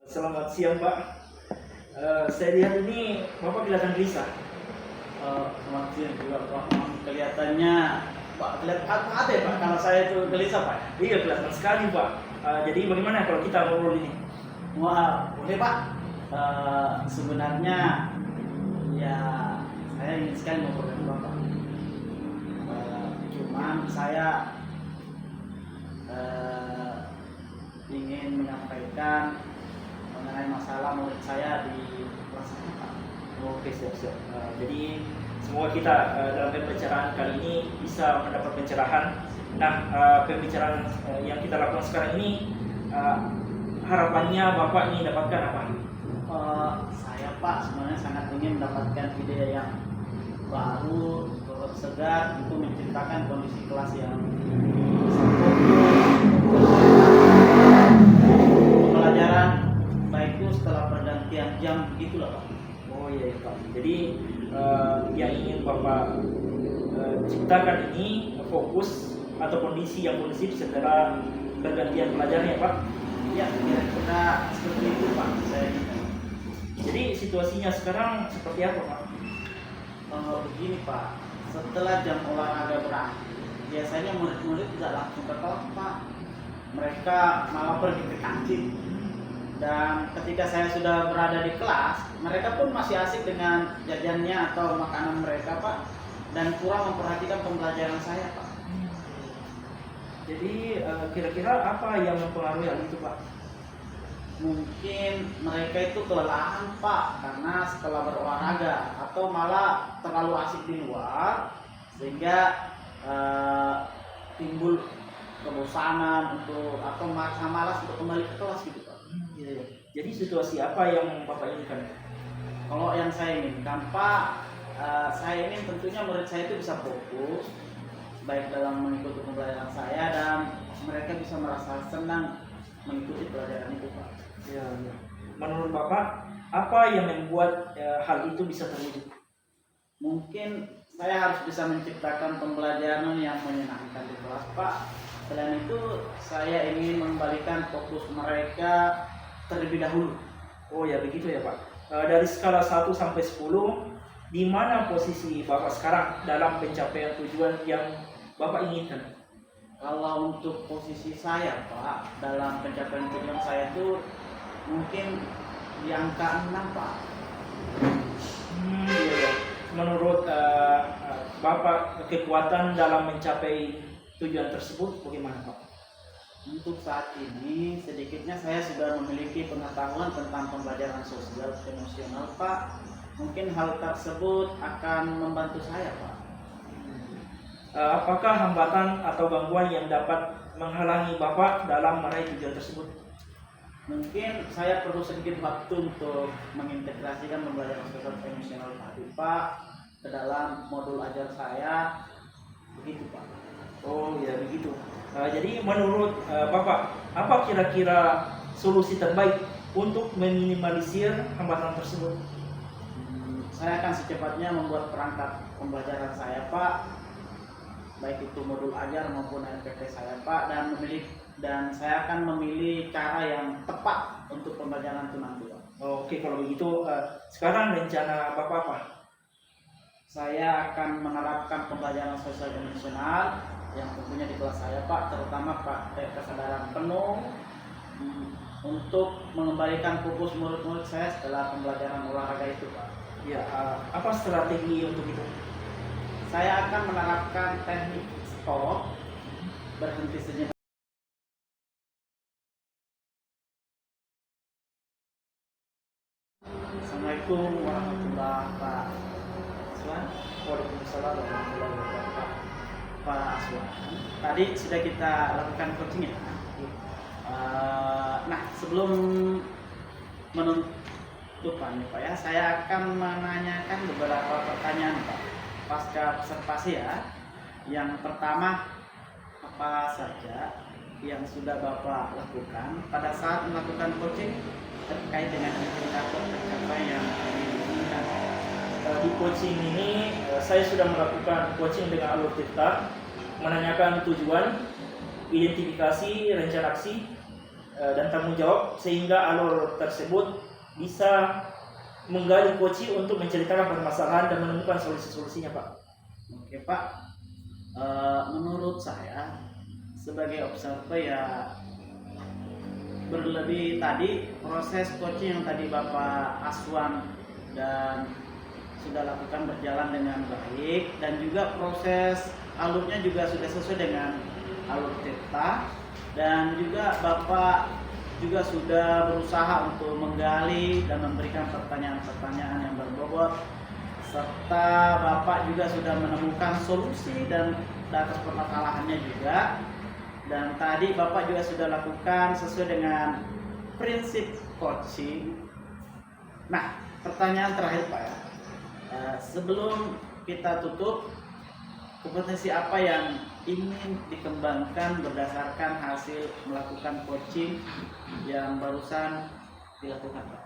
Selamat siang Pak. Saya lihat ini Bapak kelihatan gelisah. Selamat siang juga Pak. Kelihatannya Pak kelihatan ada ya Pak kalau saya itu gelisah Pak. Iya kelihatan sekali Pak. Jadi bagaimana kalau kita ngobrol ini? Wah boleh Pak. Sebenarnya ya saya ingin sekali ngobrol dengan Bapak. Cuman saya ingin menyampaikan mengenai masalah murid saya di kelas ini Pak. Oke siap. Jadi semoga kita dalam pembicaraan kali ini bisa mendapat pencerahan. Nah, pembicaraan yang kita lakukan sekarang ini harapannya Bapak ingin dapatkan apa? Saya Pak sebenarnya sangat ingin mendapatkan ide yang baru, segar untuk menciptakan kondisi kelas yang pembelajaran baik itu setelah pergantian jam begitulah Pak. Oh iya Pak. Jadi yang ingin Bapak ciptakan ini fokus atau kondisi yang kondusif setelah pergantian pelajaran ya Pak. Ya kira-kira seperti itu Pak. Saya Jadi situasinya sekarang seperti apa Pak? begini Pak, setelah jam olahraga berakhir biasanya murid-murid tidak langsung ke kelas Pak, mereka malah pergi ke kantin. Dan ketika saya sudah berada di kelas, mereka pun masih asik dengan jajannya atau makanan mereka Pak, dan kurang memperhatikan pembelajaran saya Pak. Jadi kira-kira apa yang mempengaruhi hal itu Pak? Mungkin mereka itu kelelahan Pak, karena setelah berolahraga atau malah terlalu asik di luar, sehingga timbul kebosanan untuk atau malas untuk kembali ke kelas gitu Pak. Iya. Jadi situasi apa yang Bapak inginkan? Kalau yang saya inginkan Pak, saya ingin tentunya murid saya itu bisa fokus baik dalam mengikuti pembelajaran saya dan mereka bisa merasa senang mengikuti pelajaran itu Pak. Ya. Menurut Bapak apa yang membuat hal itu bisa terwujud? Mungkin saya harus bisa menciptakan pembelajaran yang menyenangkan di kelas Pak. Selain itu saya ingin mengembalikan fokus mereka terlebih dahulu. Oh ya begitu ya Pak. Dari skala 1 sampai 10, di mana posisi Bapak sekarang dalam pencapaian tujuan yang Bapak inginkan? Kalau untuk posisi saya Pak dalam pencapaian tujuan saya itu mungkin di angka 6 Pak. Iya. Menurut Bapak kekuatan dalam mencapai tujuan tersebut bagaimana Pak? Untuk saat ini sedikitnya saya sudah memiliki pengetahuan tentang pembelajaran sosial emosional Pak. Mungkin hal tersebut akan membantu saya Pak. Apakah hambatan atau gangguan yang dapat menghalangi Bapak dalam meraih tujuan tersebut? Mungkin saya perlu sedikit waktu untuk mengintegrasikan pembelajaran sosial emosional tadi Pak ke dalam modul ajar saya, begitu Pak. Oh ya begitu. Jadi menurut Bapak, apa kira-kira solusi terbaik untuk meminimalisir hambatan tersebut? Saya akan secepatnya membuat perangkat pembelajaran saya Pak, baik itu modul ajar maupun RPP saya Pak, dan saya akan memilih cara yang tepat untuk pembelajaran itu nanti Pak. Oke, kalau begitu sekarang rencana Bapak apa? Saya akan menerapkan pembelajaran sosial emosional yang tentunya di kelas saya Pak, terutama pakai kesadaran penuh untuk mengembalikan fokus murid-murid saya setelah pembelajaran olahraga itu Pak. Ya, apa strategi untuk itu? Saya akan menerapkan teknik stop, berhenti sejenak. Assalamualaikum warahmatullahi wabarakatuh. Waalaikumsalam warahmatullahi wabarakatuh. Pak Aswan, tadi sudah kita lakukan coaching ya. Nah sebelum menutupan nih Pak ya, saya akan menanyakan beberapa pertanyaan Pak pasca observasi ya. Yang pertama, apa saja yang sudah Bapak lakukan pada saat melakukan coaching terkait dengan indikator pencapaian yang diinginkan? Di coaching ini saya sudah melakukan coaching dengan alur tirta, menanyakan tujuan, identifikasi rencana aksi, dan tanggung jawab, sehingga alur tersebut bisa menggali coaching untuk menceritakan permasalahan dan menemukan solusi-solusinya, Pak. Oke Pak, menurut saya sebagai observer ya berlebih tadi proses coaching yang tadi Bapak Aswan dan sudah lakukan berjalan dengan baik, dan juga proses alurnya juga sudah sesuai dengan alur Tirta, dan juga Bapak juga sudah berusaha untuk menggali dan memberikan pertanyaan-pertanyaan yang berbobot, serta Bapak juga sudah menemukan solusi dan atas permasalahannya juga. Dan tadi Bapak juga sudah lakukan sesuai dengan prinsip coaching. Nah, pertanyaan terakhir Pak ya, sebelum kita tutup, kompetensi apa yang ingin dikembangkan berdasarkan hasil melakukan coaching yang barusan dilakukan Pak?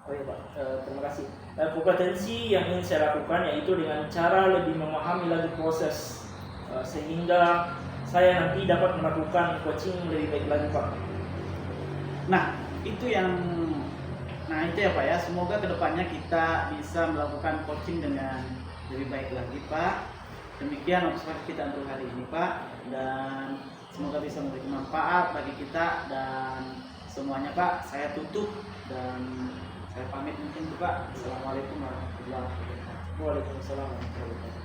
Oh iya Pak, terima kasih. Kompetensi yang ingin saya lakukan yaitu dengan cara lebih memahami lagi proses, sehingga saya nanti dapat melakukan coaching lebih baik lagi Pak. Nah itu ya Pak ya, semoga kedepannya kita bisa melakukan coaching dengan lebih baik lagi Pak. Demikian observasi kita untuk hari ini Pak, dan semoga bisa memberi manfaat bagi kita dan semuanya Pak. Saya tutup dan saya pamit mungkin Pak. Assalamualaikum warahmatullahi wabarakatuh. Waalaikumsalam warahmatullahi wabarakatuh.